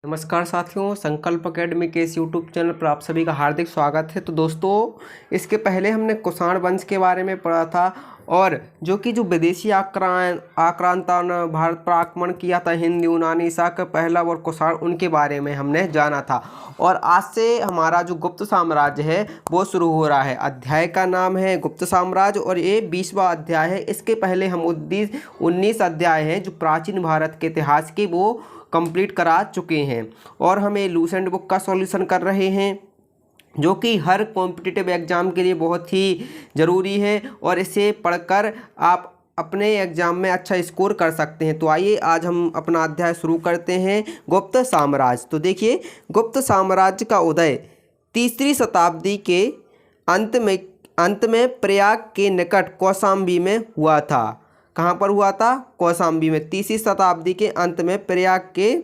नमस्कार साथियों, संकल्प एकेडमी के इस यूट्यूब चैनल पर आप सभी का हार्दिक स्वागत है। तो दोस्तों, इसके पहले हमने कुषाण वंश के बारे में पढ़ा था और जो विदेशी आक्रांता ने भारत पर आक्रमण किया था, हिंद यूनानी शाक पहला और कुषाण, उनके बारे में हमने जाना था। और आज से हमारा जो गुप्त साम्राज्य है वो शुरू हो रहा है। अध्याय का नाम है गुप्त साम्राज्य और ये 20वां अध्याय है। इसके पहले हम 19 अध्याय हैं जो प्राचीन भारत के इतिहास के वो कंप्लीट करा चुके हैं। और हम ये लूसेंट बुक का सॉल्यूशन कर रहे हैं जो कि हर कॉम्पिटिटिव एग्ज़ाम के लिए बहुत ही ज़रूरी है और इसे पढ़कर आप अपने एग्ज़ाम में अच्छा स्कोर कर सकते हैं। तो आइए आज हम अपना अध्याय शुरू करते हैं, गुप्त साम्राज्य। तो देखिए, गुप्त साम्राज्य का उदय 3री शताब्दी के अंत में प्रयाग के निकट कौशाम्बी में हुआ था। कहाँ पर हुआ था? कौशाम्बी में। 3री शताब्दी के अंत में प्रयाग के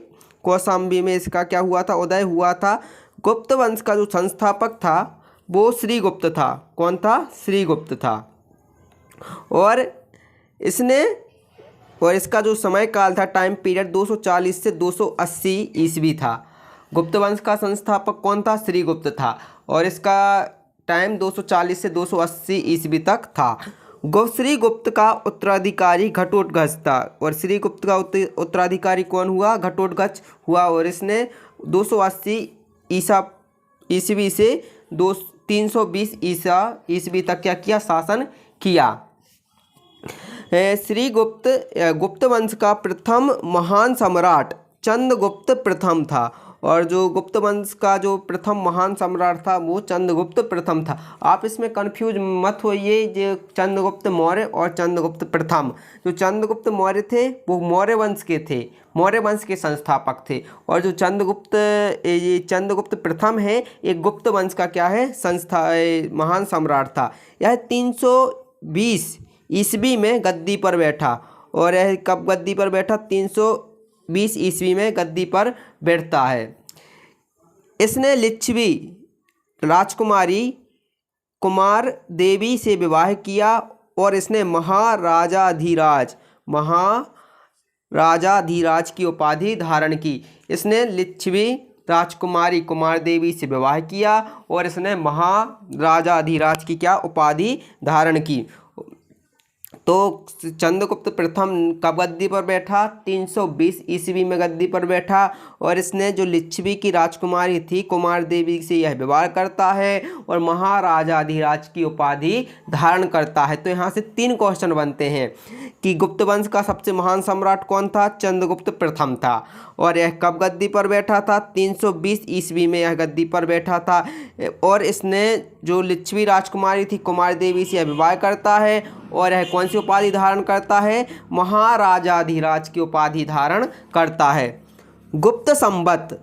कौशाम्बी में इसका क्या हुआ था? उदय हुआ था। गुप्त वंश का जो संस्थापक था वो श्रीगुप्त था। कौन था? श्रीगुप्त था। और इसका जो समय काल था, टाइम पीरियड 240 से 280 ईस्वी था। गुप्त वंश का संस्थापक कौन था? श्रीगुप्त था। और इसका टाइम 240 से 280 ईस्वी तक था। श्रीगुप्त का उत्तराधिकारी घटोत्कच था। और श्रीगुप्त का उत्तराधिकारी कौन हुआ? घटोत्कच हुआ। और इसने 280 ईस्वी से 320 ईस्वी तक क्या किया? शासन किया। गुप्त वंश का प्रथम महान सम्राट चंद्रगुप्त प्रथम था। और जो गुप्त वंश का जो प्रथम महान सम्राट था वो चंद्रगुप्त प्रथम था। आप इसमें कंफ्यूज मत होइए, जो चंद्रगुप्त मौर्य और चंद्रगुप्त प्रथम। जो चंद्रगुप्त मौर्य थे वो मौर्य वंश के थे, मौर्य वंश के संस्थापक थे। और जो चंद्रगुप्त प्रथम है, एक गुप्त वंश का क्या है? महान सम्राट था। यह 320 ईस्वी में गद्दी पर बैठा। और यह कब गद्दी पर बैठा? 320 ईस्वी में गद्दी पर बैठता है। इसने लिच्छवी राजकुमारी कुमार देवी से विवाह किया और इसने महाराजाधिराज की उपाधि धारण की। इसने लिच्छवी राजकुमारी कुमार देवी से विवाह किया और इसने महाराजाधिराज की क्या उपाधि धारण की। तो चंद्रगुप्त प्रथम कब गद्दी पर बैठा? 320 ईस्वी में गद्दी पर बैठा। और इसने जो लिच्छवी की राजकुमारी थी कुमार देवी से यह विवाह करता है और महाराजाधिराज की उपाधि धारण करता है। तो यहाँ से 3 क्वेश्चन बनते हैं कि गुप्त वंश का सबसे महान सम्राट कौन था? चंद्रगुप्त प्रथम था। और यह कब गद्दी पर बैठा था? 320 ईस्वी में यह गद्दी पर बैठा था। और इसने जो लिच्छवी राजकुमारी थी कुमार देवी से यह विवाह करता है और यह कौन सी उपाधि धारण करता है? महाराजाधिराज की उपाधि धारण करता है। गुप्त संवत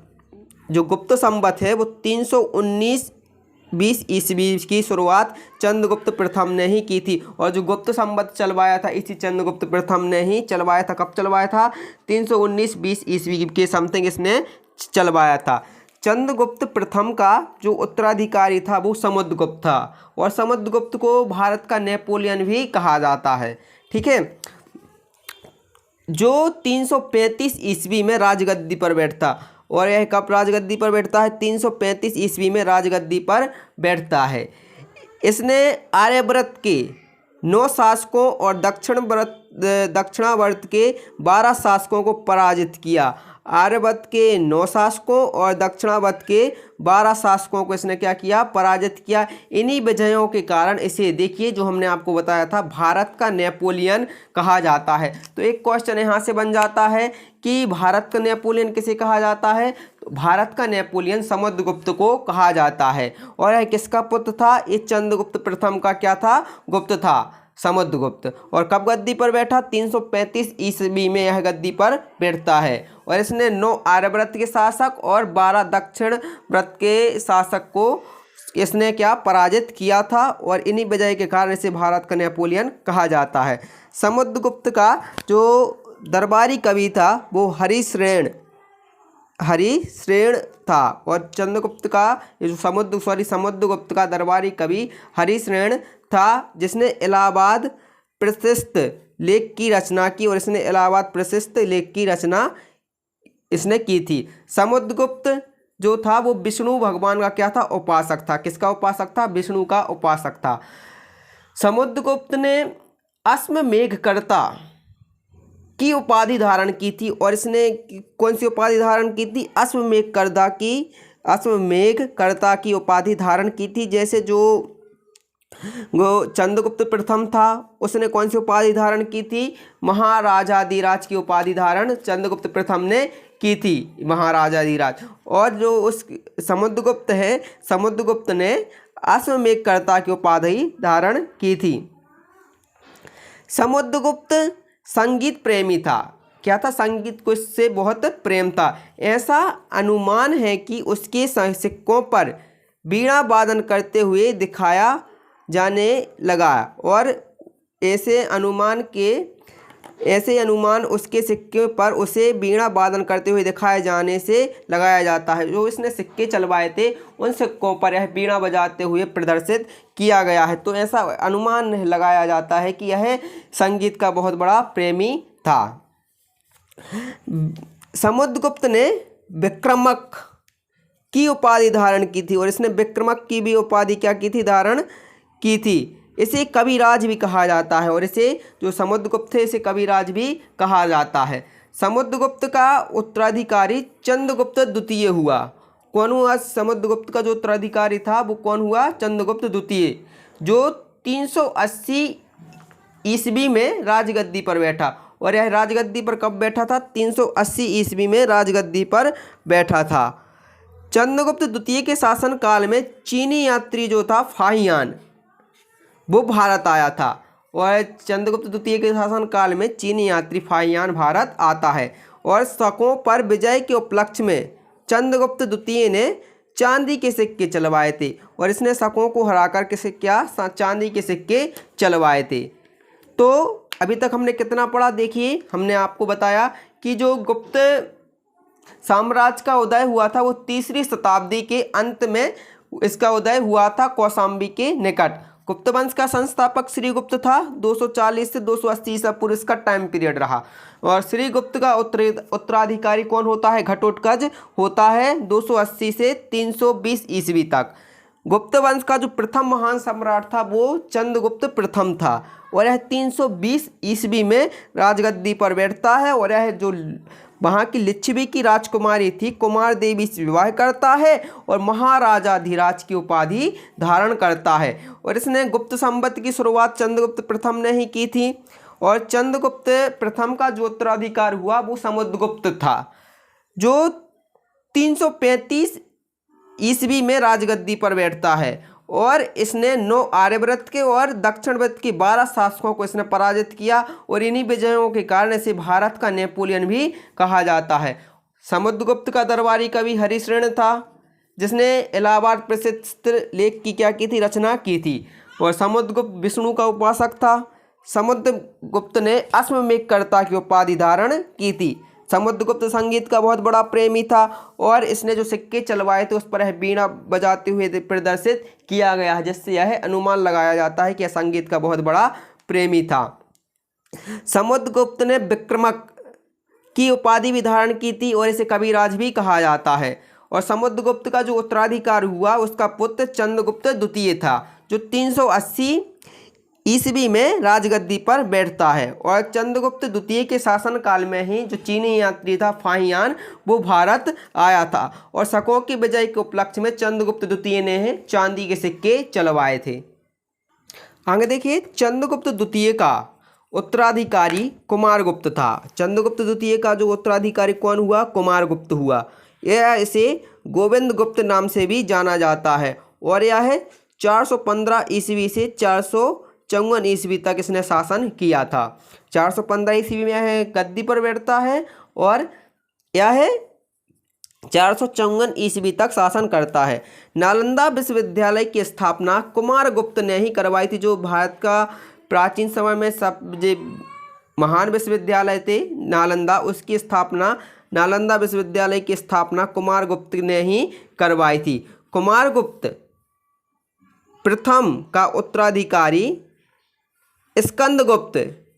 है वो 319-20 ईस्वी की शुरुआत चंद्रगुप्त प्रथम ने ही की थी। और जो गुप्त संवत चलवाया था इसी चंद्रगुप्त प्रथम ने ही चलवाया था। कब चलवाया था? 319-20 ईस्वी के समथिंग इसने चलवाया था। चंद्रगुप्त प्रथम का जो उत्तराधिकारी था वो समुद्रगुप्त था। और समुद्रगुप्त को भारत का नेपोलियन भी कहा जाता है। ठीक है। जो 335 ईस्वी में राजगद्दी पर बैठता। और यह कब राजगद्दी पर बैठता है? 335 ईस्वी में राजगद्दी पर बैठता है। इसने आर्यव्रत के 9 शासकों और दक्षिणावर्त के 12 शासकों को पराजित किया। आर्यव्रत के 9 शासकों और दक्षिणावर्त के 12 शासकों को इसने क्या किया? पराजित किया। इन्हीं विजयों के कारण इसे, देखिए जो हमने आपको बताया था, भारत का नेपोलियन कहा जाता है। तो एक क्वेश्चन यहाँ से बन जाता है कि भारत का नेपोलियन किसे कहा जाता है? तो भारत का नेपोलियन समुद्रगुप्त को कहा जाता है। और यह किसका पुत्र था? ये चंद्रगुप्त प्रथम का क्या था? गुप्त था, समुद्रगुप्त। और कब गद्दी पर बैठा? 335 ईस्वी में यह गद्दी पर बैठता है। और इसने 9 आर्यव्रत के शासक और 12 दक्षिण व्रत के शासक को इसने क्या? पराजित किया था। और इन्हीं वजह के कारण इसे भारत का नेपोलियन कहा जाता है। समुद्रगुप्त का जो दरबारी कवि था वो हरिश्रेण था। और चंद्रगुप्त का जो समुद्रगुप्त का दरबारी कवि हरिश्रेण था, जिसने इलाहाबाद प्रशस्त लेख की रचना की। और इसने इलाहाबाद प्रशस्त लेख की रचना इसने की थी। समुद्रगुप्त जो था वो विष्णु भगवान का क्या था, उपासक था। किसका उपासक था, विष्णु का उपासक था। समुद्रगुप्त ने अश्वमेघकर्ता की उपाधि धारण की थी, और इसने कौन सी उपाधि धारण की थी, अश्वमेघकर्ता की उपाधि धारण की थी। जैसे जो चंद्रगुप्त प्रथम था, उसने कौन सी उपाधि धारण की थी, महाराजाधिराज की उपाधि धारण चंद्रगुप्त प्रथम ने की थी, महाराजाधिराज। और जो उस समुद्रगुप्त है, समुद्रगुप्त ने अश्वमेघकर्ता की उपाधि धारण की थी। समुद्रगुप्त संगीत प्रेमी था। क्या था, संगीत को इससे बहुत प्रेम था। ऐसा अनुमान है कि उसके सिक्कों पर वीणा वादन करते हुए दिखाया जाने लगा, और ऐसे अनुमान उसके सिक्के पर उसे वीणा वादन करते हुए दिखाए जाने से लगाया जाता है। जो इसने सिक्के चलवाए थे उन सिक्कों पर यह वीणा बजाते हुए प्रदर्शित किया गया है। तो ऐसा अनुमान लगाया जाता है कि यह संगीत का बहुत बड़ा प्रेमी था। समुद्रगुप्त ने विक्रमक की उपाधि धारण की थी, और इसने विक्रमक की भी उपाधि क्या की थी, धारण की थी। इसे कविराज भी कहा जाता है, और इसे जो समुद्रगुप्त है इसे कविराज भी कहा जाता है। समुद्रगुप्त का उत्तराधिकारी चंद्रगुप्त द्वितीय हुआ। कौन हुआ, समुद्रगुप्त का जो उत्तराधिकारी था वो कौन हुआ, चंद्रगुप्त द्वितीय, जो 380 ईस्वी में राजगद्दी पर बैठा। और यह राजगद्दी पर कब बैठा था, 380 ईस्वी में राजगद्दी पर बैठा था। चंद्रगुप्त द्वितीय के शासन काल में चीनी यात्री जो था फाहियान, वो भारत आया था। और चंद्रगुप्त द्वितीय के शासन काल में चीनी यात्री फाहियान भारत आता है। और शकों पर विजय के उपलक्ष्य में चंद्रगुप्त द्वितीय ने चांदी के सिक्के चलवाए थे, और इसने शकों को हराकर चांदी के सिक्के चलवाए थे। तो अभी तक हमने कितना पढ़ा, देखिए हमने आपको बताया कि जो गुप्त साम्राज्य का उदय हुआ था वो 3री शताब्दी के अंत में इसका उदय हुआ था, कौशाम्बी के निकट। गुप्त वंश का संस्थापक श्रीगुप्त था। 240 से 280 ईसा पूर्व इसका टाइम पीरियड रहा। और श्रीगुप्त का उत्तराधिकारी कौन होता है, घटोत्कच होता है 280 से 320 ईस्वी तक। गुप्त वंश का जो प्रथम महान सम्राट था वो चंद्रगुप्त प्रथम था, और यह 320 ईस्वी में राजगद्दी पर बैठता है। और यह जो वहाँ की लिच्छवी की राजकुमारी थी कुमार देवी से विवाह करता है, और महाराजाधिराज की उपाधि धारण करता है। और इसने गुप्त संवत की शुरुआत चंद्रगुप्त प्रथम ने ही की थी। और चंद्रगुप्त प्रथम का जो उत्तराधिकार हुआ वो समुद्रगुप्त था, जो 335 ईस्वी में राजगद्दी पर बैठता है। और इसने 9 आर्यव्रत के और दक्षिणव्रत के 12 शासकों को इसने पराजित किया, और इन्हीं विजयों के कारण इसे भारत का नेपोलियन भी कहा जाता है। समुद्रगुप्त का दरबारी कवि हरिश्रेण था, जिसने इलाहाबाद प्रसिद्ध लेख की क्या की थी, रचना की थी। और समुद्रगुप्त विष्णु का उपासक था। समुद्रगुप्त ने अश्वमेघकर्ता की उपाधि धारण की थी। समुद्रगुप्त संगीत का बहुत बड़ा प्रेमी था, और इसने जो सिक्के चलवाए थे उस पर वीणा बजाते हुए प्रदर्शित किया गया है, जिससे यह अनुमान लगाया जाता है कि यह संगीत का बहुत बड़ा प्रेमी था। समुद्रगुप्त ने विक्रमक की उपाधि भी धारण की थी, और इसे कविराज भी कहा जाता है। और समुद्रगुप्त का जो उत्तराधिकार हुआ उसका पुत्र चंद्रगुप्त द्वितीय था, जो 380 ईस्वी में राजगद्दी पर बैठता है। और चंद्रगुप्त द्वितीय के शासन काल में ही जो चीनी यात्री था फाहियान वो भारत आया था, और शकों की विजय के उपलक्ष्य में चंद्रगुप्त द्वितीय ने चांदी के सिक्के चलवाए थे। आगे देखिए, चंद्रगुप्त द्वितीय का उत्तराधिकारी कुमारगुप्त था। चंद्रगुप्त द्वितीय का जो उत्तराधिकारी कौन हुआ, कुमारगुप्त हुआ। यह इसे गोविंद गुप्त नाम से भी जाना जाता है, और यह 415 ईस्वी से 454 ईस्वी तक इसने शासन किया था। 415 ईस्वी में यह गद्दी पर बैठता है, और यह 454 ईस्वी तक शासन करता है। नालंदा विश्वविद्यालय की स्थापना कुमारगुप्त ने ही करवाई थी। जो भारत का प्राचीन समय में सबसे महान विश्वविद्यालय थे नालंदा, उसकी स्थापना, नालंदा विश्वविद्यालय की स्थापना कुमारगुप्त ने ही करवाई थी। कुमारगुप्त प्रथम का उत्तराधिकारी स्कंदगुप्त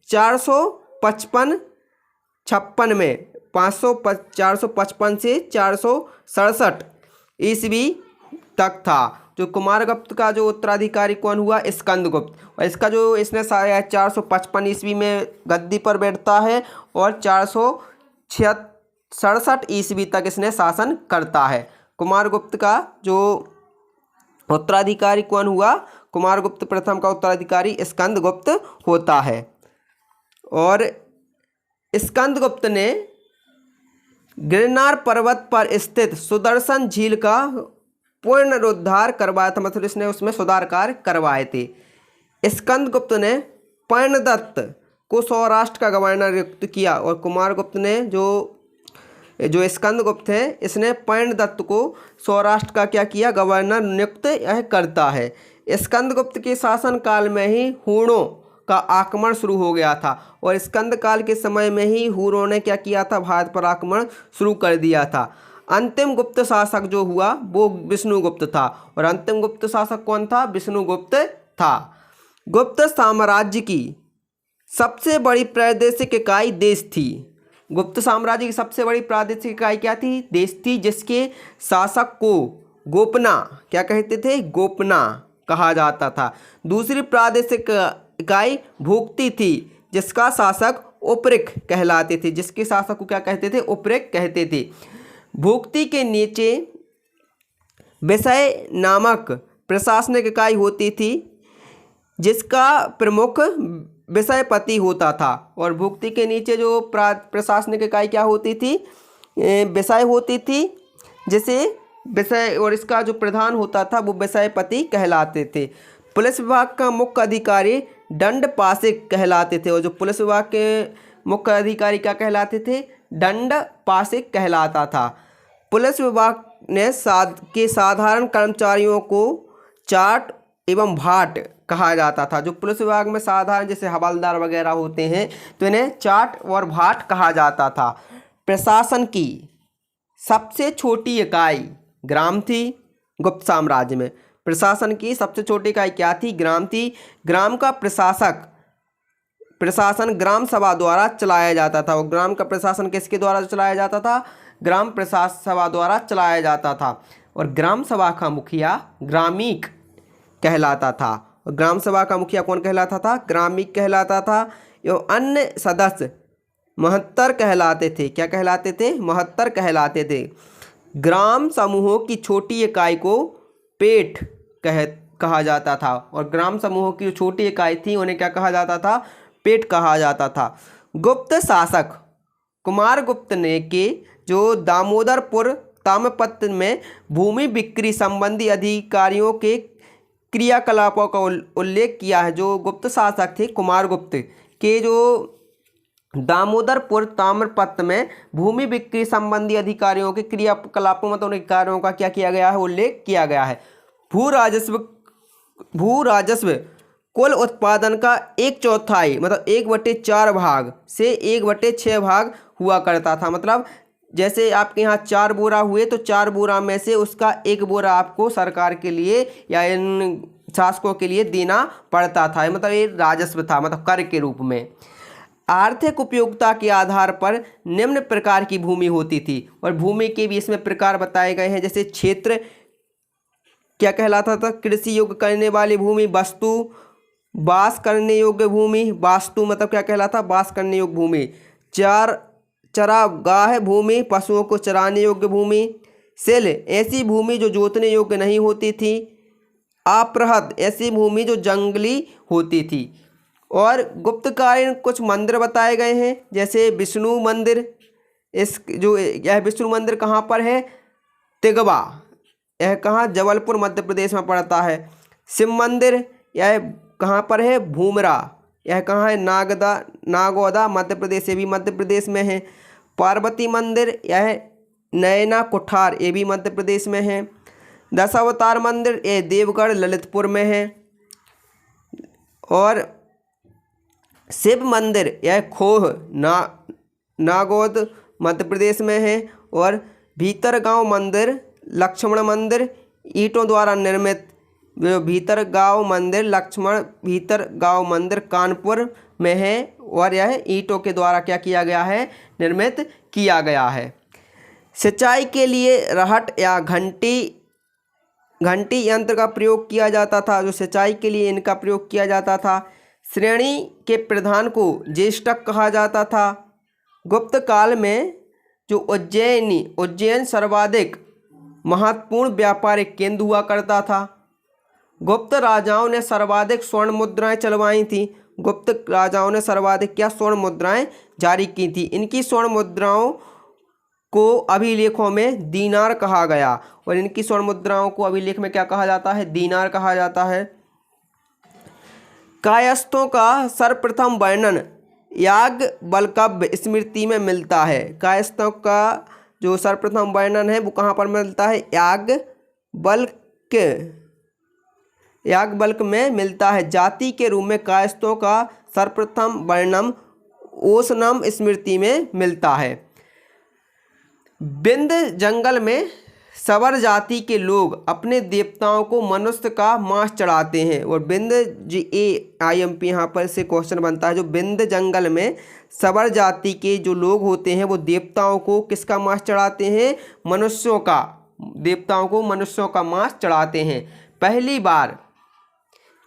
455-56 में 455 से 467 ईस्वी तक था। जो कुमारगुप्त का जो उत्तराधिकारी कौन हुआ? स्कंदगुप्त। और इसका जो इसने 455 ईस्वी में गद्दी पर बैठता है और 467 ईस्वी तक इसने शासन करता है। कुमारगुप्त का जो उत्तराधिकारी कौन हुआ? कुमारगुप्त प्रथम का उत्तराधिकारी स्कंदगुप्त होता है। और स्कंदगुप्त ने गिरनार पर्वत पर स्थित सुदर्शन झील का पुनरुद्धार करवाया था, मतलब इसने उसमें सुधार कार्य करवाए थे। स्कंदगुप्त ने पर्णदत्त को सौराष्ट्र का गवर्नर नियुक्त किया। और कुमारगुप्त ने जो स्कंदगुप्त है इसने पर्णदत्त को सौराष्ट्र का क्या किया? गवर्नर नियुक्त यह करता है। स्कंदगुप्त के शासनकाल में ही हूणों का आक्रमण शुरू हो गया था और स्कंद काल के समय में ही हूणों ने क्या किया था? भारत पर आक्रमण शुरू कर दिया था। अंतिम गुप्त शासक जो हुआ वो विष्णुगुप्त था। और अंतिम गुप्त शासक कौन था? विष्णुगुप्त था। गुप्त साम्राज्य की सबसे बड़ी प्रादेशिक इकाई देश थी। गुप्त साम्राज्य की सबसे बड़ी प्रादेशिक इकाई क्या थी? देश थी, जिसके शासक को गोपना क्या कहते थे? गोपना कहा जाता था। दूसरी प्रादेशिक इकाई भुक्ति थी, जिसका शासक उपरिक कहलाते थे। जिसके शासक को क्या कहते थे? उपरिक कहते थे। भुक्ति के नीचे विषय नामक प्रशासनिक इकाई होती थी, जिसका प्रमुख विषयपति होता था। और भुक्ति के नीचे जो प्रशासनिक इकाई क्या होती थी? विषय होती थी, जिसे विषय, और इसका जो प्रधान होता था वो विषयपति कहलाते थे। पुलिस विभाग का मुख्य अधिकारी दंडपाशिक कहलाते थे। और जो पुलिस विभाग के मुख्य अधिकारी क्या कहलाते थे? दंडपाशिक कहलाता था। पुलिस विभाग ने के साधारण कर्मचारियों को चाट एवं भाट कहा जाता था। जो पुलिस विभाग में साधारण जैसे हवलदार वगैरह होते हैं तो इन्हें चाट और भाट कहा जाता था। प्रशासन की सबसे छोटी इकाई ग्राम थी गुप्त साम्राज्य में। प्रशासन की सबसे छोटी इकाई क्या थी? ग्राम थी। ग्राम का प्रशासन ग्राम सभा द्वारा चलाया जाता था। और ग्राम का प्रशासन किसके द्वारा चलाया जाता था? ग्राम प्रशासन सभा द्वारा चलाया जाता था। और ग्राम सभा का मुखिया ग्रामीक कहलाता था। और ग्राम सभा का मुखिया कौन कहलाता था? ग्रामीक कहलाता था। एवं अन्य सदस्य महत्तर कहलाते थे। क्या कहलाते थे? महत्तर कहलाते थे। ग्राम समूहों की छोटी इकाई को पेट कहा जाता था। और ग्राम समूहों की जो छोटी इकाई थी उन्हें क्या कहा जाता था? पेट कहा जाता था। गुप्त शासक कुमारगुप्त ने के जो दामोदरपुर ताम्रपत्र में भूमि बिक्री संबंधी अधिकारियों के क्रियाकलापों का उल्लेख किया है। जो गुप्त शासक थे कुमारगुप्त के जो दामोदरपुर ताम्रपत्र में भूमि बिक्री संबंधी अधिकारियों के क्रियाकलापों मतलब उन कार्यों का क्या किया गया है? उल्लेख किया गया है। भू राजस्व कुल उत्पादन का 1/4 मतलब 1/4 भाग से 1/6 भाग हुआ करता था। मतलब जैसे आपके यहाँ 4 बोरा हुए तो 4 बोरा में से उसका 1 बोरा आपको सरकार के लिए या इन शासकों के लिए देना पड़ता था। मतलब ये राजस्व था, मतलब कर के रूप में। आर्थिक उपयोगिता के आधार पर निम्न प्रकार की भूमि होती थी। और भूमि के भी इसमें प्रकार बताए गए हैं। जैसे क्षेत्र क्या कहलाता था? कृषि योग्य करने वाली भूमि। वस्तु वास करने योग्य भूमि। वास्तु मतलब क्या कहलाता? वास करने योग्य भूमि। चरागाह भूमि, पशुओं को चराने योग्य भूमि। सेल ऐसी भूमि जो जोतने योग्य नहीं होती थी। अपृहद ऐसी भूमि जो जंगली होती थी। और गुप्तकालीन कुछ मंदिर बताए गए हैं, जैसे विष्णु मंदिर। यह विष्णु मंदिर कहाँ पर है? तिगवा। यह कहाँ? जबलपुर मध्य प्रदेश में पड़ता है। शिव मंदिर यह कहाँ पर है? भूमरा। यह कहाँ है? नागौदा मध्य प्रदेश, ये भी मध्य प्रदेश में है। पार्वती मंदिर यह नैना कुठार, ये भी मध्य प्रदेश में है। दशावतार मंदिर ये देवगढ़ ललितपुर में है। और शिव मंदिर यह खोह नागौद मध्य प्रदेश में है। और भीतरगांव मंदिर लक्ष्मण मंदिर ईंटों द्वारा निर्मित। भीतरगांव मंदिर कानपुर में है। और यह ईंटों के द्वारा क्या किया गया है? निर्मित किया गया है। सिंचाई के लिए रहट या घंटी यंत्र का प्रयोग किया जाता था, जो सिंचाई के लिए इनका प्रयोग किया जाता था। श्रेणी के प्रधान को ज्येष्ठक कहा जाता था। गुप्त काल में जो उज्जैन सर्वाधिक महत्वपूर्ण व्यापारिक केंद्र हुआ करता था। गुप्त राजाओं ने सर्वाधिक स्वर्ण मुद्राएं चलवाई थी। गुप्त राजाओं ने सर्वाधिक क्या स्वर्ण मुद्राएं जारी की थी। इनकी स्वर्ण मुद्राओं को अभिलेखों में दीनार कहा गया, और इनकी स्वर्ण मुद्राओं को अभिलेख में क्या कहा जाता है, दीनार कहा जाता है। कायस्थों का सर्वप्रथम वर्णन याज्ञवल्क्य स्मृति में मिलता है। कायस्थों का जो सर्वप्रथम वर्णन है वो कहाँ पर मिलता है, याज्ञवल्क्य में मिलता है। जाति के रूप में कायस्थों का सर्वप्रथम वर्णन ओशनम स्मृति में मिलता है। विंध्य जंगल में सवर जाति के लोग अपने देवताओं को मनुष्य का मांस चढ़ाते हैं। और विंध्य IMP यहाँ पर से क्वेश्चन बनता है, जो विंध्य जंगल में सवर जाति के जो लोग होते हैं वो देवताओं को किसका मांस चढ़ाते हैं, मनुष्यों का, देवताओं को मनुष्यों का मांस चढ़ाते हैं। पहली बार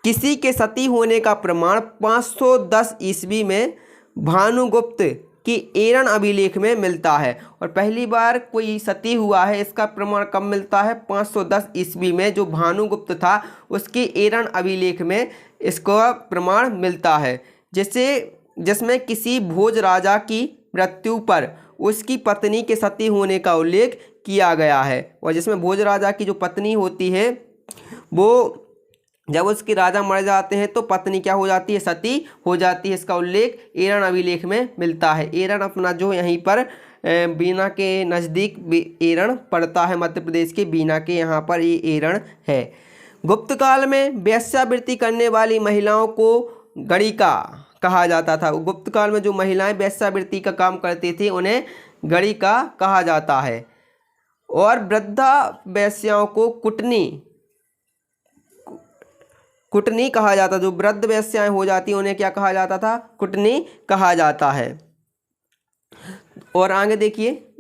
किसी के सती होने का प्रमाण 510 ईस्वी में भानुगुप्त कि एरन अभिलेख में मिलता है। और पहली बार कोई सती हुआ है इसका प्रमाण कब मिलता है, 510 ईस्वी में, जो भानुगुप्त था उसके एरन अभिलेख में इसका प्रमाण मिलता है। जिसमें किसी भोज राजा की मृत्यु पर उसकी पत्नी के सती होने का उल्लेख किया गया है। और जिसमें भोज राजा की जो पत्नी होती है वो जब उसके राजा मर जाते हैं तो पत्नी क्या हो जाती है, सती हो जाती है। इसका उल्लेख एरन अभिलेख में मिलता है। एरन अपना जो यहीं पर बीना के नज़दीक एरन पड़ता है, मध्य प्रदेश के बीना के यहाँ पर ये एरन है। गुप्त काल में वेश्यावृत्ति करने वाली महिलाओं को गणिका कहा जाता था। गुप्त काल में जो महिलाएं वेश्यावृत्ति का काम करती थी उन्हें गणिका कहा जाता है। और वृद्धा वेश्याओं को कुटनी कहा जाता। जो वृद्ध वेश्याएं हो जाती उन्हें क्या कहा जाता था, कुटनी कहा जाता है। और आगे देखिए,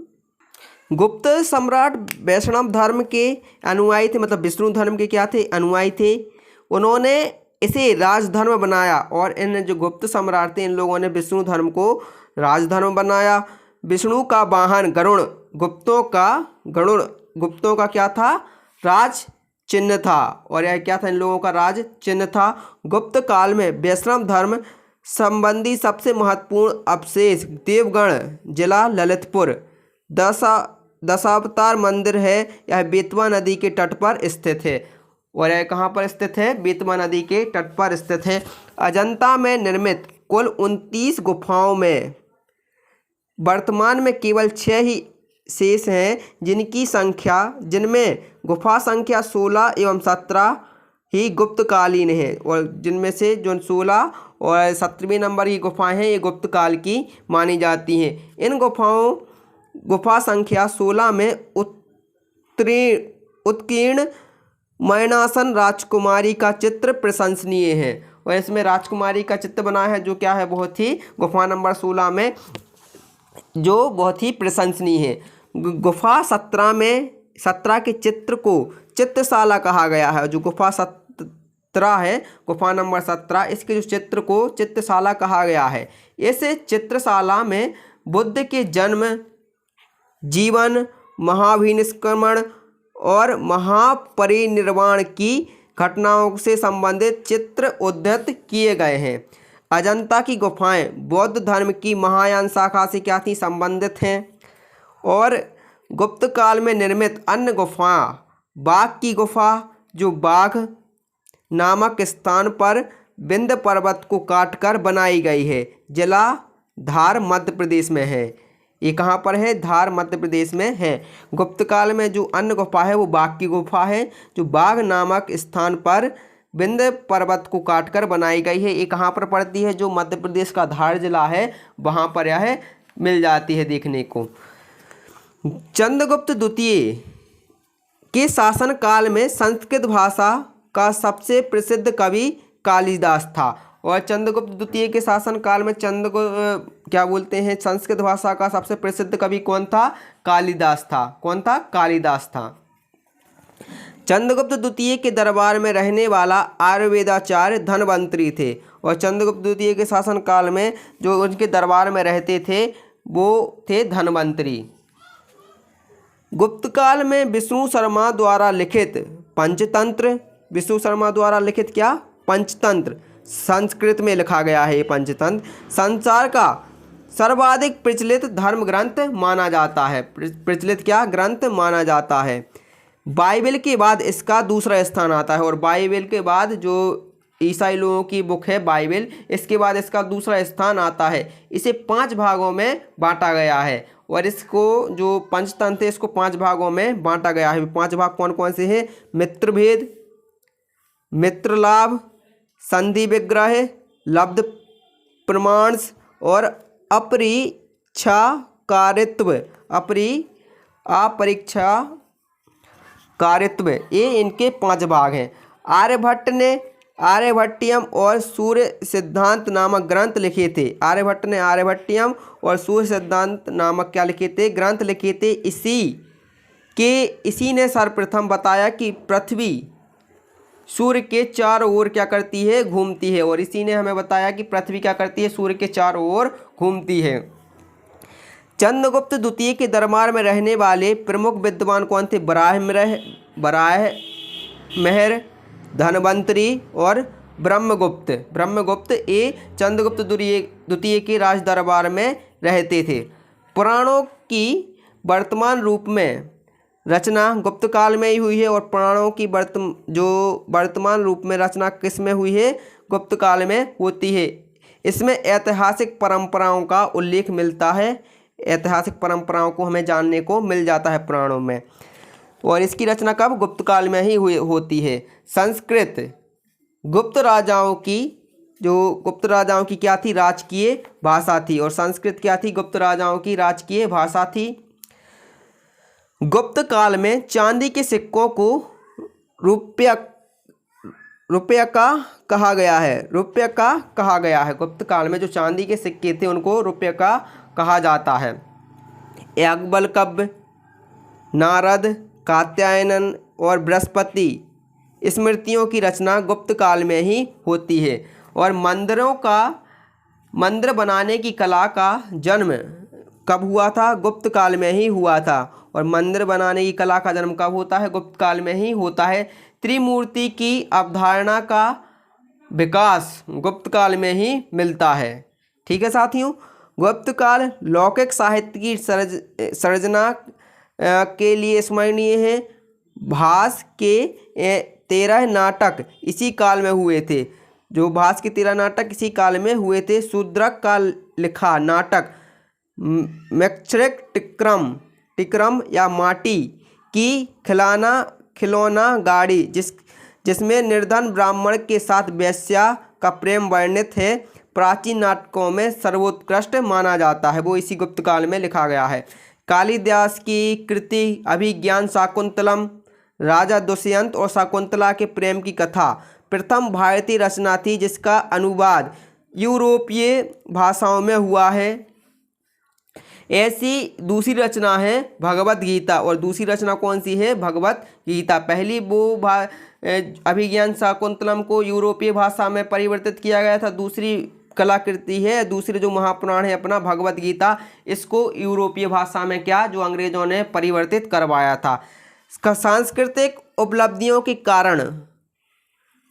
गुप्त सम्राट वैष्णव धर्म के अनुयायी थे, मतलब विष्णु धर्म के क्या थे, अनुयायी थे। उन्होंने इसे राजधर्म बनाया। और इन जो गुप्त सम्राट थे इन लोगों ने विष्णु धर्म को राजधर्म बनाया। विष्णु का वाहन गरुड़, गुप्तों का क्या था, राज चिन्ह था। और यह क्या था, इन लोगों का राज चिन्ह था। गुप्त काल में वैष्णव धर्म संबंधी सबसे महत्वपूर्ण अवशेष देवगढ़ जिला ललितपुर दशावतार मंदिर है। यह बेतवा नदी के तट पर स्थित है। और यह कहाँ पर स्थित है, बेतवा नदी के तट पर स्थित है। अजंता में निर्मित कुल 29 गुफाओं में वर्तमान में केवल 6 ही शेष हैं, जिनमें गुफा संख्या 16 एवं 17 ही गुप्तकालीन है। और जिनमें से जो 16 और 17वें नंबर की गुफाएं हैं ये गुप्त काल की मानी जाती हैं। इन गुफा संख्या 16 में उत्कीर्ण मैनासन राजकुमारी का चित्र प्रशंसनीय है। और इसमें राजकुमारी का चित्र बना है जो क्या है, बहुत ही, गुफा नंबर 16 में जो बहुत ही प्रशंसनीय है। गुफा 17 के चित्र को चित्रशाला कहा गया है। जो गुफा 17 है, गुफा नंबर 17, इसके जो चित्र को चित्रशाला कहा गया है। इस चित्रशाला में बुद्ध के जन्म, जीवन, महाभिनिष्क्रमण और महापरिनिर्वाण की घटनाओं से संबंधित चित्र उद्धृत किए गए हैं। अजंता की गुफाएं बौद्ध धर्म की महायान शाखा से क्या थी, संबंधित हैं। और गुप्त काल में निर्मित अन्य गुफा बाघ की गुफा, जो बाघ नामक स्थान पर विंध्य पर्वत को काटकर बनाई गई है, जिला धार मध्य प्रदेश में है। ये कहाँ पर है, धार मध्य प्रदेश में है। गुप्त काल में जो अन्य गुफा है वो बाघ की गुफा है, जो बाघ नामक स्थान पर विंध्य पर्वत को काटकर बनाई गई है। ये कहाँ पर पड़ती है, जो मध्य प्रदेश का धार जिला है वहाँ पर यह मिल जाती है देखने को। चंद्रगुप्त द्वितीय के शासन काल में संस्कृत भाषा का सबसे प्रसिद्ध कवि कालिदास था। और चंद्रगुप्त द्वितीय के शासनकाल में क्या बोलते हैं, संस्कृत भाषा का सबसे प्रसिद्ध कवि कौन था? कालिदास था। कौन था? कालिदास था। चंद्रगुप्त द्वितीय के दरबार में रहने वाला आयुर्वेदाचार्य धनवंतरी थे, और चंद्रगुप्त द्वितीय के शासनकाल में जो उनके दरबार में रहते थे वो थे धनवंतरी। गुप्तकाल में विष्णु शर्मा द्वारा लिखित पंचतंत्र, विष्णु शर्मा द्वारा लिखित क्या? पंचतंत्र, संस्कृत में लिखा गया है ये पंचतंत्र, संसार का सर्वाधिक प्रचलित धर्म ग्रंथ माना जाता है। प्रचलित क्या ग्रंथ माना जाता है। बाइबल के बाद इसका दूसरा स्थान आता है, और बाइबल के बाद जो ईसाई लोगों की बुक है बाइबल, इसके बाद इसका दूसरा स्थान आता है। इसे 5 भागों में बांटा गया है, और इसको जो पंचतंत्र है इसको 5 भागों में बांटा गया है। 5 भाग कौन कौन से हैं? मित्रभेद, मित्रलाभ, संधि विग्रह, लब्ध प्रमांस और अपरीक्षाकारित्व। अपरीक्षाकारित्व, ये इनके 5 भाग हैं। आर्यभट्ट ने आर्यभट्टियम और सूर्य सिद्धांत नामक ग्रंथ लिखे थे। आर्यभट्ट ने आर्यभट्टियम और सूर्य सिद्धांत नामक क्या लिखे थे? ग्रंथ लिखे थे। इसी ने सर्वप्रथम बताया कि पृथ्वी सूर्य के चारों ओर क्या करती है? घूमती है। और इसी ने हमें बताया कि पृथ्वी क्या करती है? सूर्य के चारों ओर घूमती है। चंद्रगुप्त द्वितीय के दरबार में रहने वाले प्रमुख विद्वान कौन थे? बराहमिहिर, धनवंतरी और ब्रह्मगुप्त। ब्रह्मगुप्त ये चंद्रगुप्त द्वितीय के राज दरबार में रहते थे। पुराणों की वर्तमान रूप में रचना गुप्त काल में ही हुई है, और पुराणों की वर्तमान रूप में रचना किस में हुई है? गुप्त काल में होती है। इसमें ऐतिहासिक परंपराओं का उल्लेख मिलता है। ऐतिहासिक परंपराओं को हमें जानने को मिल जाता है पुराणों में, और इसकी रचना कब? गुप्त काल में ही होती है। संस्कृत गुप्त राजाओं की क्या थी? राजकीय भाषा थी। और संस्कृत क्या थी? गुप्त राजाओं की राजकीय भाषा थी। गुप्त काल में चांदी के सिक्कों को रुपया का कहा गया है। रुपया का कहा गया है। गुप्त काल में जो चांदी के सिक्के थे उनको रुपया का कहा जाता है। याज्ञवल्क्य, नारद, कात्यायन और बृहस्पति स्मृतियों की रचना गुप्त काल में ही होती है। और मंदिर बनाने की कला का जन्म कब हुआ था? गुप्त काल में ही हुआ था। और मंदिर बनाने की कला का जन्म कब होता है? गुप्त काल में ही होता है। त्रिमूर्ति की अवधारणा का विकास गुप्त काल में ही मिलता है। ठीक है साथियों, गुप्त काल लौकिक साहित्य की सर्जना के लिए स्मरणीय है। भास के 13 नाटक इसी काल में हुए थे। जो भास के 13 नाटक इसी काल में हुए थे। शूद्रक का लिखा नाटक मैक्षरिक टिक्रम या माटी की खिलौना गाड़ी, जिसमें निर्धन ब्राह्मण के साथ वेश्या का प्रेम वर्णित है, प्राचीन नाटकों में सर्वोत्कृष्ट माना जाता है। वो इसी गुप्त काल में लिखा गया है। कालिदास की कृति अभिज्ञान शाकुंतलम, राजा दुष्यंत और शकुंतला के प्रेम की कथा प्रथम भारतीय रचना थी, जिसका अनुवाद यूरोपीय भाषाओं में हुआ है। ऐसी दूसरी रचना है भगवत गीता, और दूसरी रचना कौन सी है? भगवत गीता। पहली वो अभिज्ञान शाकुंतलम को यूरोपीय भाषा में परिवर्तित किया गया था। दूसरी कलाकृति है, दूसरी जो महापुराण है अपना भगवत गीता, इसको यूरोपीय भाषा में क्या जो अंग्रेजों ने परिवर्तित करवाया था। सांस्कृतिक उपलब्धियों के कारण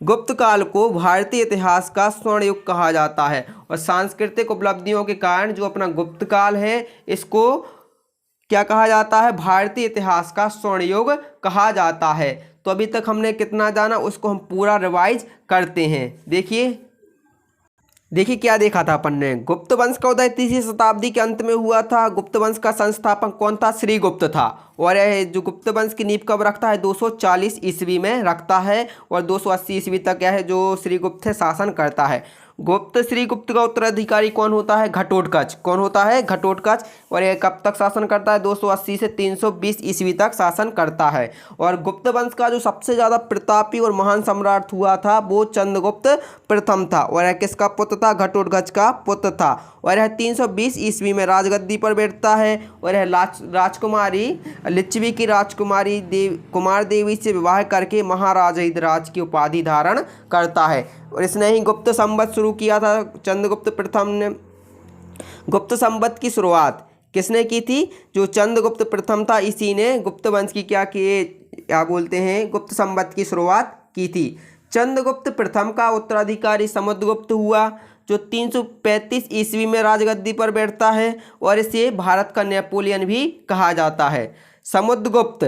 गुप्त काल को भारतीय इतिहास का स्वर्ण युग कहा जाता है। और सांस्कृतिक उपलब्धियों के कारण जो अपना गुप्त काल है इसको क्या कहा जाता है? भारतीय इतिहास का स्वर्ण युग कहा जाता है। तो अभी तक हमने कितना जाना उसको हम पूरा रिवाइज करते हैं। देखिए क्या देखा था अपन ने। गुप्त वंश का उदय 3वीं शताब्दी के अंत में हुआ था। गुप्त वंश का संस्थापक कौन था? श्रीगुप्त था। और यह जो गुप्त वंश की नींव कब रखता है? 240 ईस्वी में रखता है, और 280 ईस्वी तक यह जो श्रीगुप्त है शासन करता है। गुप्त श्रीगुप्त का उत्तराधिकारी कौन होता है? घटोत्कच। कौन होता है? घटोत्कच। और यह कब तक शासन करता है? 280 से 320 ईस्वी तक शासन करता है। और गुप्त वंश का जो सबसे ज़्यादा प्रतापी और महान सम्राट हुआ था वो चंद्रगुप्त प्रथम था। और यह किसका पुत्र था? घटोत्कच का पुत्र था। और यह 320 ईस्वी में राजगद्दी पर बैठता है। और यह राजकुमारी लिच्छवी की राजकुमारी कुमार देवी से विवाह करके महाराजाधिराज की उपाधि धारण करता है। और इसने ही गुप्त संवत शुरू किया था। चंद्रगुप्त प्रथम ने गुप्त संवत की शुरुआत किसने की थी? जो चंद्रगुप्त प्रथम था, इसी ने गुप्त वंश की क्या बोलते हैं, गुप्त संवत की शुरुआत की थी। चंद्रगुप्त प्रथम का उत्तराधिकारी समुद्रगुप्त हुआ, जो 335 ईस्वी में राजगद्दी पर बैठता है। और इसे भारत का नेपोलियन भी कहा जाता है। समुद्रगुप्त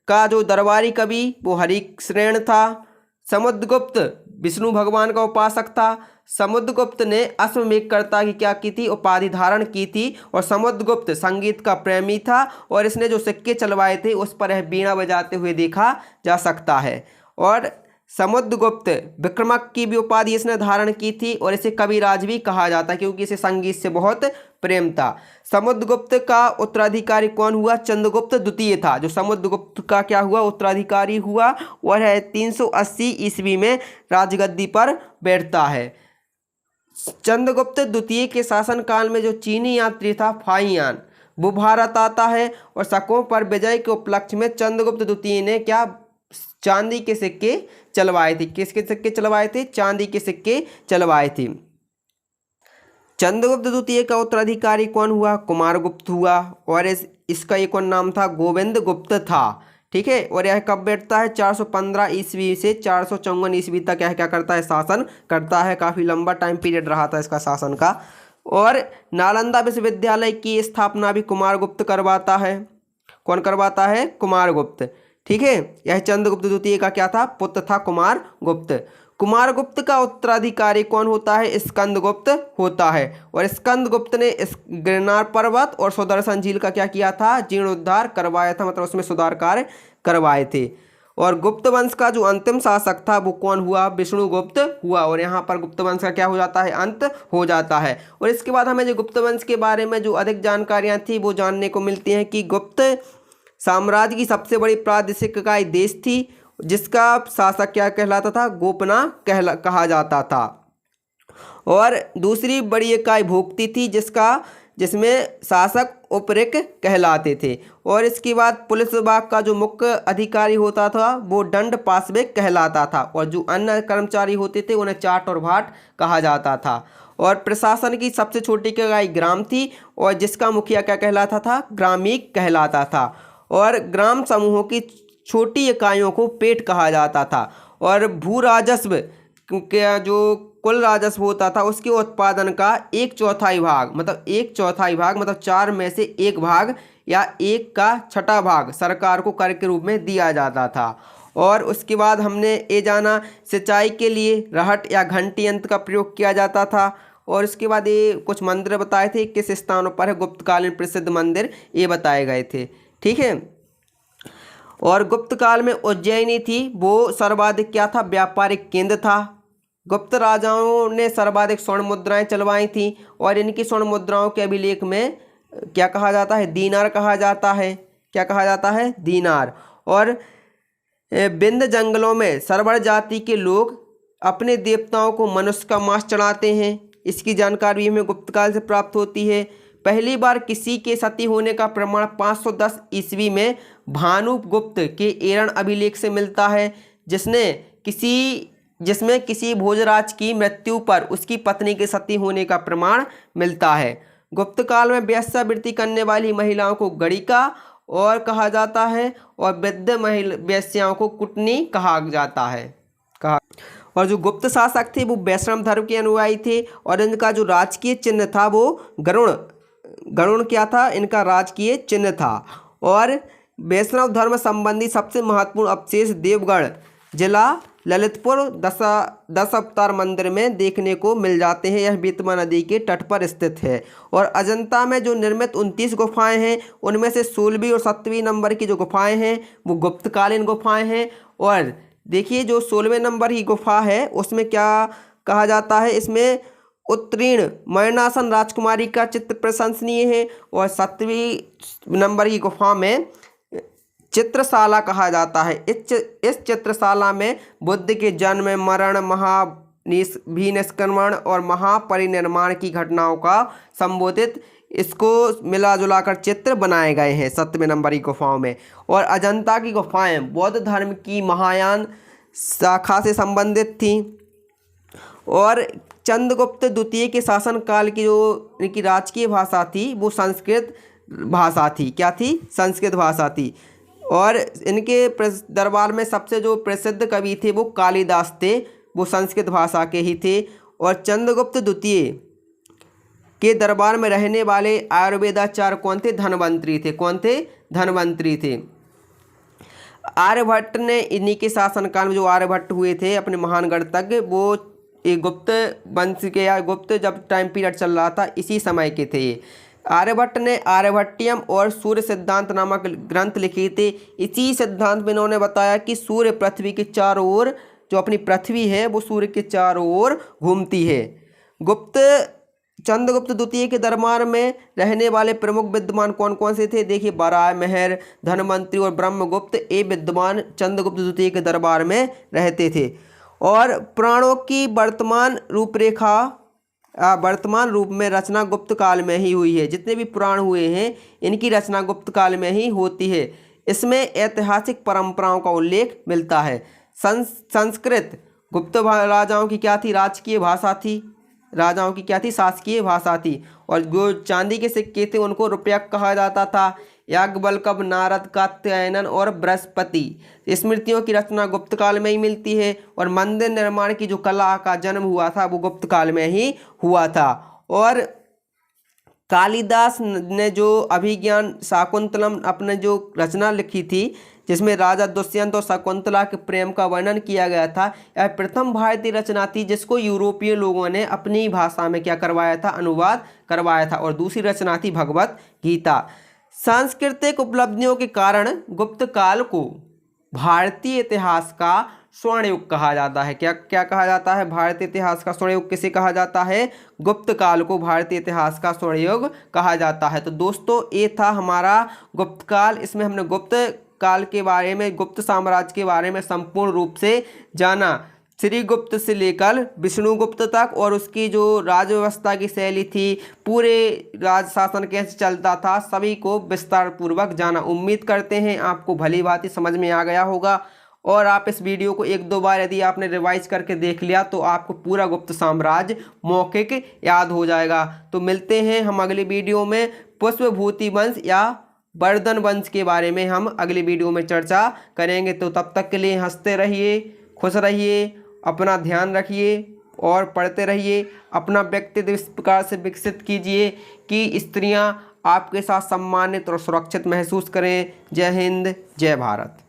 का जो दरबारी कवि वो हरिश्रेण था। समुद्रगुप्त विष्णु भगवान का उपासक था। समुद्रगुप्त ने अश्वमेधकर्ता की क्या की थी? उपाधि धारण की थी। और समुद्रगुप्त संगीत का प्रेमी था। और इसने जो सिक्के चलवाए थे उस पर यह बीणा बजाते हुए देखा जा सकता है। और समुद्रगुप्त विक्रमक की भी उपाधि इसने धारण की थी। और इसे कविराज भी कहा जाता है क्योंकि इसे संगीत से बहुत प्रेम था। समुद्रगुप्त का उत्तराधिकारी कौन हुआ? चंद्रगुप्त द्वितीय था, जो समुद्रगुप्त का क्या हुआ? उत्तराधिकारी हुआ। और है 380 ईस्वी में राजगद्दी पर बैठता है। चंद्रगुप्त द्वितीय के शासनकाल में जो चीनी यात्री था फाहियान, वो भारत आता है। और शकों पर विजय के उपलक्ष्य में चंद्रगुप्त द्वितीय ने क्या चांदी के सिक्के चलवाए थे? किसके सिक्के चलवाए थे? चांदी के सिक्के चलवाए थे। चंद्रगुप्त द्वितीय का उत्तराधिकारी कौन हुआ? कुमारगुप्त हुआ। और इसका एक और नाम था गोविंद गुप्त था। ठीक है। और यह कब बैठता है? 415 ईस्वी से 454 ईस्वी तक यह क्या करता है? शासन करता है। काफ़ी लंबा टाइम पीरियड रहा था इसका शासन का। और नालंदा विश्वविद्यालय की स्थापना भी कुमारगुप्त करवाता है। कौन करवाता है? कुमारगुप्त। ठीक है। यह चंद्रगुप्त द्वितीय का क्या था? पुत्र था कुमारगुप्त। कुमारगुप्त का उत्तराधिकारी कौन होता है? स्कंदगुप्त होता है। और स्कंदगुप्त ने इस गिरनार पर्वत और सुदर्शन झील का क्या किया था? जीर्णोद्धार करवाया था, मतलब उसमें सुधार कार्य करवाए थे। और गुप्त वंश का जो अंतिम शासक था वो कौन हुआ? विष्णुगुप्त हुआ। और यहाँ पर गुप्त वंश का क्या हो जाता है? अंत हो जाता है। और इसके बाद हमें जो गुप्त वंश के बारे में जो अधिक जानकारियाँ थी वो जानने को मिलती हैं कि गुप्त साम्राज्य की सबसे बड़ी प्रादेशिक इकाई देश थी, जिसका शासक क्या कहलाता था? गोपना कहा जाता था। और दूसरी बड़ी इकाई भोक्ती थी, जिसमें शासक उपरिक कहलाते थे। और इसके बाद पुलिस विभाग का जो मुख्य अधिकारी होता था वो दंड पाशविक कहलाता था। और जो अन्य कर्मचारी होते थे उन्हें चाट और भाट कहा जाता था। और प्रशासन की सबसे छोटी इकाई ग्राम थी, और जिसका मुखिया क्या कहलाता था? ग्रामीक कहलाता था। और ग्राम समूहों की छोटी इकाइयों को पेट कहा जाता था। और भू राजस्व के जो कुल राजस्व होता था उसके उत्पादन का 1/4 भाग, मतलब 1/4 भाग मतलब 4 में से 1 भाग या 1 का छठा भाग सरकार को कर के रूप में दिया जाता था। और उसके बाद हमने ये जाना सिंचाई के लिए रहट या घंटी यंत्र का प्रयोग किया जाता था। और इसके बाद ये कुछ मंदिर बताए थे, किस स्थानों पर है गुप्तकालीन प्रसिद्ध मंदिर ये बताए गए थे। ठीक है। और गुप्त काल में उज्जैनी थी वो सर्वाधिक क्या था? व्यापारिक केंद्र था। गुप्त राजाओं ने सर्वाधिक स्वर्ण मुद्राएं चलवाई थी। और इनकी स्वर्ण मुद्राओं के अभिलेख में क्या कहा जाता है? दीनार कहा जाता है। क्या कहा जाता है? दीनार। और विंध्य जंगलों में सरवर जाति के लोग अपने देवताओं को मनुष्य का मांस चढ़ाते हैं। इसकी जानकारी हमें गुप्तकाल से प्राप्त होती है। पहली बार किसी के सती होने का प्रमाण 510 ईस्वी में भानुगुप्त के एरण अभिलेख से मिलता है, जिसमें किसी भोजराज की मृत्यु पर उसकी पत्नी के सती होने का प्रमाण मिलता है। गुप्त काल में वेश्यावृत्ति करने वाली महिलाओं को गणिका और कहा जाता है, और वृद्ध वेश्याओं को कुटनी कहा जाता है। और जो गुप्त शासक थे वो वैष्णव धर्म के अनुयायी थे। और इनका जो राजकीय चिन्ह था वो गरुण क्या था? इनका राजकीय चिन्ह था। और वैष्णव धर्म संबंधी सबसे महत्वपूर्ण अवशेष देवगढ़ जिला ललितपुर दस अवतार मंदिर में देखने को मिल जाते हैं। यह बेतवा नदी के तट पर स्थित है। और अजंता में जो निर्मित 29 गुफाएं हैं उनमें से 16वीं और 7वीं नंबर की जो गुफाएं हैं वो गुप्तकालीन गुफाएं हैं। और देखिए जो 16वें नंबर की गुफा है उसमें क्या कहा जाता है? इसमें उत्तीर्ण मरणासन राजकुमारी का चित्र प्रशंसनीय है। और 7वीं नंबर की गुफा में चित्रशाला कहा जाता है। इस चित्रशाला में बुद्ध के जन्म, मरण, महाभिनिष्क्रमण और महापरिनिर्वाण की घटनाओं का संबोधित इसको मिला जुला कर चित्र बनाए गए हैं 7वें नंबर की गुफाओं में। और अजंता की गुफाएं बौद्ध धर्म की महायान शाखा से संबंधित थी। और चंद्रगुप्त द्वितीय के शासनकाल की जो इनकी राजकीय भाषा थी वो संस्कृत भाषा थी। क्या थी? संस्कृत भाषा थी। और इनके दरबार में सबसे जो प्रसिद्ध कवि थे वो कालिदास थे, वो संस्कृत भाषा के ही थे। और चंद्रगुप्त द्वितीय के दरबार में रहने वाले आयुर्वेदाचार्य कौन थे? धन्वंतरी थे। कौन थे? धन्वंतरी थे। आर्यभट्ट ने इन्हीं के शासनकाल में जो आर्यभट्ट हुए थे अपने महान गणितज्ञ, वो एक गुप्त वंश के या गुप्त जब टाइम पीरियड चल रहा था इसी समय के थे ये। आर्यभट्ट ने आर्यभट्टियम और सूर्य सिद्धांत नामक ग्रंथ लिखे थे। इसी सिद्धांत में इन्होंने बताया कि सूर्य पृथ्वी के चारों ओर, जो अपनी पृथ्वी है वो सूर्य के चारों ओर घूमती है। चंद्रगुप्त द्वितीय के दरबार में रहने वाले प्रमुख विद्वान कौन कौन से थे? देखिए, बराह, मेहर, धनवंतरी और ब्रह्मगुप्त, ये विद्वान चंद्रगुप्त द्वितीय के दरबार में रहते थे। और पुराणों की वर्तमान रूप में रचना गुप्त काल में ही हुई है। जितने भी पुराण हुए हैं इनकी रचना गुप्त काल में ही होती है। इसमें ऐतिहासिक परंपराओं का उल्लेख मिलता है। संस्कृत गुप्त राजाओं की क्या थी? राजकीय भाषा थी। राजाओं की क्या थी? शासकीय भाषा थी। और जो चांदी के सिक्के थे उनको रुपया कहा जाता था। याज्ञवल्क्य, नारद, कात्यायन और बृहस्पति स्मृतियों की रचना गुप्त काल में ही मिलती है। और मंदिर निर्माण की जो कला का जन्म हुआ था वो गुप्त काल में ही हुआ था। और कालिदास ने जो अभिज्ञान शाकुंतलम अपने जो रचना लिखी थी, जिसमें राजा दुष्यंत और शकुंतला के प्रेम का वर्णन किया गया था, यह प्रथम भारतीय रचना थी जिसको यूरोपीय लोगों ने अपनी भाषा में क्या करवाया था? अनुवाद करवाया था। और दूसरी रचना थी भगवत गीता। सांस्कृतिक उपलब्धियों के कारण गुप्त काल को भारतीय इतिहास का स्वर्ण युग कहा जाता है। क्या क्या कहा जाता है? भारतीय इतिहास का स्वर्ण युग किसे कहा जाता है? गुप्त काल को भारतीय इतिहास का स्वर्ण युग कहा जाता है। तो दोस्तों, ये था हमारा गुप्त काल। इसमें हमने गुप्त काल के बारे में, गुप्त साम्राज्य के बारे में संपूर्ण रूप से जाना। श्रीगुप्त से लेकर विष्णुगुप्त तक, और उसकी जो राज व्यवस्था की शैली थी, पूरे राज शासन कैसे चलता था, सभी को विस्तार पूर्वक जाना। उम्मीद करते हैं आपको भली भांति समझ में आ गया होगा। और आप इस वीडियो को 1-2 बार यदि आपने रिवाइज करके देख लिया तो आपको पूरा गुप्त साम्राज्य मौखिक याद हो जाएगा। तो मिलते हैं हम अगली वीडियो में। पुष्पभूति वंश या वर्धन वंश के बारे में हम अगली वीडियो में चर्चा करेंगे। तो तब तक के लिए हंसते रहिए, खुश रहिए, अपना ध्यान रखिए और पढ़ते रहिए। अपना व्यक्तित्व इस प्रकार से विकसित कीजिए कि स्त्रियां आपके साथ सम्मानित और सुरक्षित महसूस करें। जय हिंद, जय भारत।